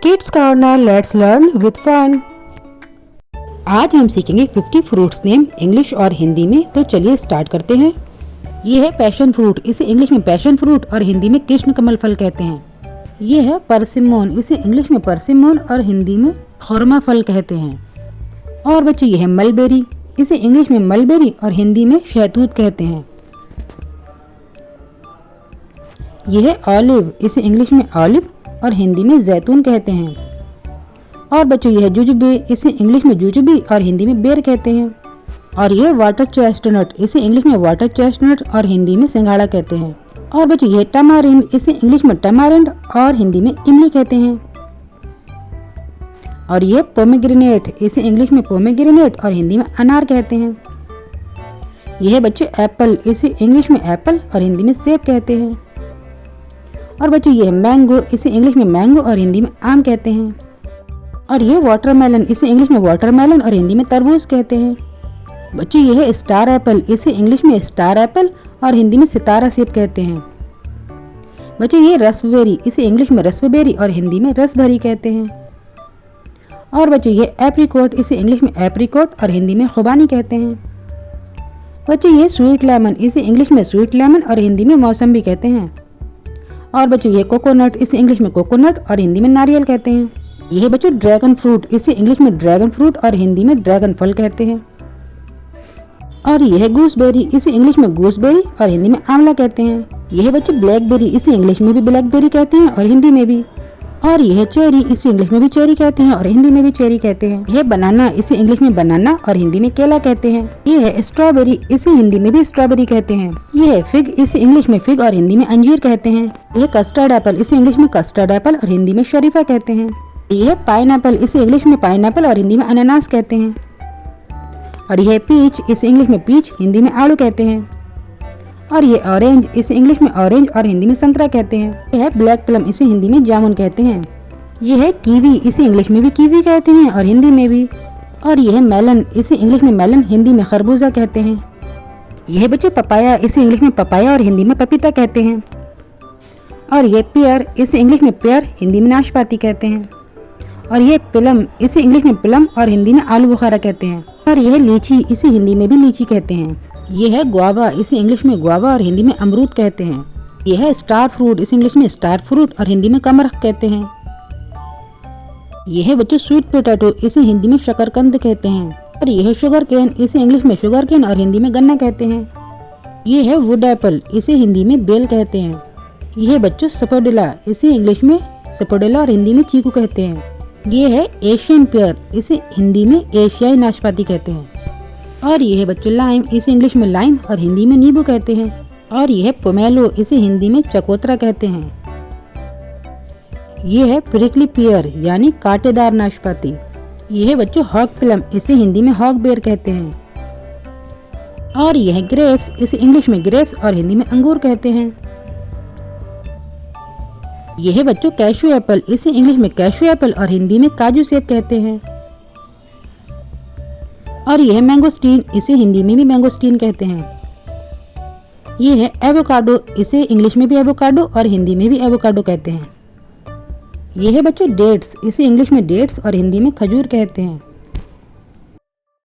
Kids corner, let's learn with fun. आज हम सीखेंगे 50 फ्रूट्स नेम इंग्लिश और हिंदी में। तो चलिए स्टार्ट करते हैं। ये है पैशन फ्रूट, इसे इंग्लिश में पैशन फ्रूट और हिंदी में कृष्ण कमल फल कहते हैं। ये है परसिमोन, इसे इंग्लिश में परसिमोन और हिंदी में खुरमा फल कहते हैं। और बच्चों ये है मलबेरी, इसे इंग्लिश में मलबेरी और हिंदी में शहतूत कहते हैं। यह है ऑलिव, इसे इंग्लिश में ऑलिव और हिंदी में जैतून कहते हैं। और बच्चों यह है जुजुबे, इसे इंग्लिश में जुजुबी और हिंदी में बेर कहते हैं। और यह वाटर चेस्टनट, इसे इंग्लिश में वाटर चेस्टनट और हिंदी में सिंघाड़ा कहते हैं। और बच्चों यह टमारिंड, इसे इंग्लिश में टमारिंड और हिंदी में इमली कहते हैं। और यह पोमेग्रेनेट, इसे इंग्लिश में पोमेग्रेनेट और हिंदी में अनार कहते हैं। यह है बच्चे एप्पल, इसे इंग्लिश में एप्पल और हिंदी में सेब कहते हैं। और बच्चों ये है मैंगो, इसे इंग्लिश में मैंगो और हिंदी में आम कहते हैं। और ये वाटरमेलन, इसे इंग्लिश में वाटरमेलन और हिंदी में तरबूज कहते हैं। बच्चों ये है स्टार एप्पल, इसे इंग्लिश में स्टार एप्पल और हिंदी में सितारा सेब कहते हैं। बच्चों ये रसबेरी, इसे इंग्लिश में रसबेरी और हिंदी में रसभरी कहते हैं। और बच्चों ये एप्रिकॉट, इसे इंग्लिश में एप्रिकॉट और हिंदी में खुबानी कहते हैं। बच्चों ये स्वीट लेमन, इसे इंग्लिश में स्वीट लेमन और हिंदी में मौसम्बी कहते हैं। और बच्चों ये कोकोनट, इसे इंग्लिश में कोकोनट और हिंदी में नारियल कहते हैं। यह है बच्चों ड्रैगन फ्रूट, इसे इंग्लिश में ड्रैगन फ्रूट और हिंदी में ड्रैगन फल कहते हैं। और यह है गूसबेरी, इसे इंग्लिश में गूसबेरी और हिंदी में आंवला कहते हैं। यह है बच्चों ब्लैकबेरी, इसे इंग्लिश में भी ब्लैकबेरी कहते हैं और हिंदी में भी। और यह है चेरी, इसे इंग्लिश में भी चेरी कहते हैं और हिंदी में भी चेरी कहते हैं। यह बनाना, इसे इंग्लिश में बनाना और हिंदी में केला कहते हैं। यह है स्ट्रॉबेरी, इसे हिंदी में भी स्ट्रॉबेरी कहते हैं। यह है फिग, इसे इंग्लिश में फिग और हिंदी में अंजीर कहते हैं। यह कस्टर्ड एप्पल, इसे इंग्लिश में कस्टर्ड एप्पल और हिंदी में शरीफा कहते हैं। यह है पाइनएप्पल, इसे इंग्लिश में पाइनएप्पल और हिंदी में अनानास कहते हैं। और यह है पीच, इसे इंग्लिश में पीच, हिंदी में आड़ू कहते हैं। और ये ऑरेंज, इसे इंग्लिश में ऑरेंज और हिंदी में संतरा कहते हैं। यह है ब्लैक प्लम, इसे हिंदी में जामुन कहते हैं। यह है कीवी, इसे इंग्लिश में भी कीवी कहते हैं और हिंदी में भी। और यह है मेलन, इसे इंग्लिश में मेलन, हिंदी में खरबूजा कहते हैं। यह है बच्चे पपाया, इसे इंग्लिश में पपाया और हिंदी में पपीता कहते हैं। और यह पेयर, इसे इंग्लिश में पेयर, हिंदी में नाशपाती कहते हैं। और यह प्लम, इसे इंग्लिश में प्लम और हिंदी में आलू बुखारा कहते हैं। और यह लीची, इसे हिंदी में भी लीची कहते हैं। यह है गुआवा, इसे इंग्लिश में गुआवा और हिंदी में अमरूद कहते हैं। यह है स्टार फ्रूट, इसे इंग्लिश में स्टार फ्रूट और हिंदी में कमरख कहते हैं। यह है बच्चों स्वीट पोटैटो, इसे हिंदी में शकरकंद कहते हैं। और यह है शुगर केन, इसे इंग्लिश में शुगर केन और हिंदी में गन्ना कहते हैं। यह है वुड एप्पल, इसे हिंदी में बेल कहते हैं। यह है बच्चों सपोडिला, इसे इंग्लिश में सपोडिला और हिंदी में चीकू कहते हैं। यह है एशियन पेयर, इसे हिंदी में एशियाई नाशपाती कहते हैं। और यह है बच्चों लाइम, इसे इंग्लिश में लाइम और हिंदी में नींबू कहते हैं। और यह है पोमेलो, इसे हिंदी में चकोतरा कहते हैं। यह है प्रिकली पियर यानी कांटेदार नाशपाती। यह है बच्चों हॉक प्लम, इसे हिंदी में हॉक बेर कहते हैं। और यह है ग्रेप्स, इसे इंग्लिश में ग्रेप्स और हिंदी में अंगूर कहते हैं। यह है बच्चों कैशू एप्पल, इसे इंग्लिश में कैशू एप्पल और हिंदी में काजू सेब कहते हैं। और यह है मैंगोस्टीन, इसे हिंदी में भी मैंगोस्टीन कहते हैं। यह है एवोकाडो, इसे इंग्लिश में भी एवोकाडो और हिंदी में भी एवोकाडो कहते हैं। यह है बच्चों डेट्स, इसे इंग्लिश में डेट्स और हिंदी में खजूर कहते हैं।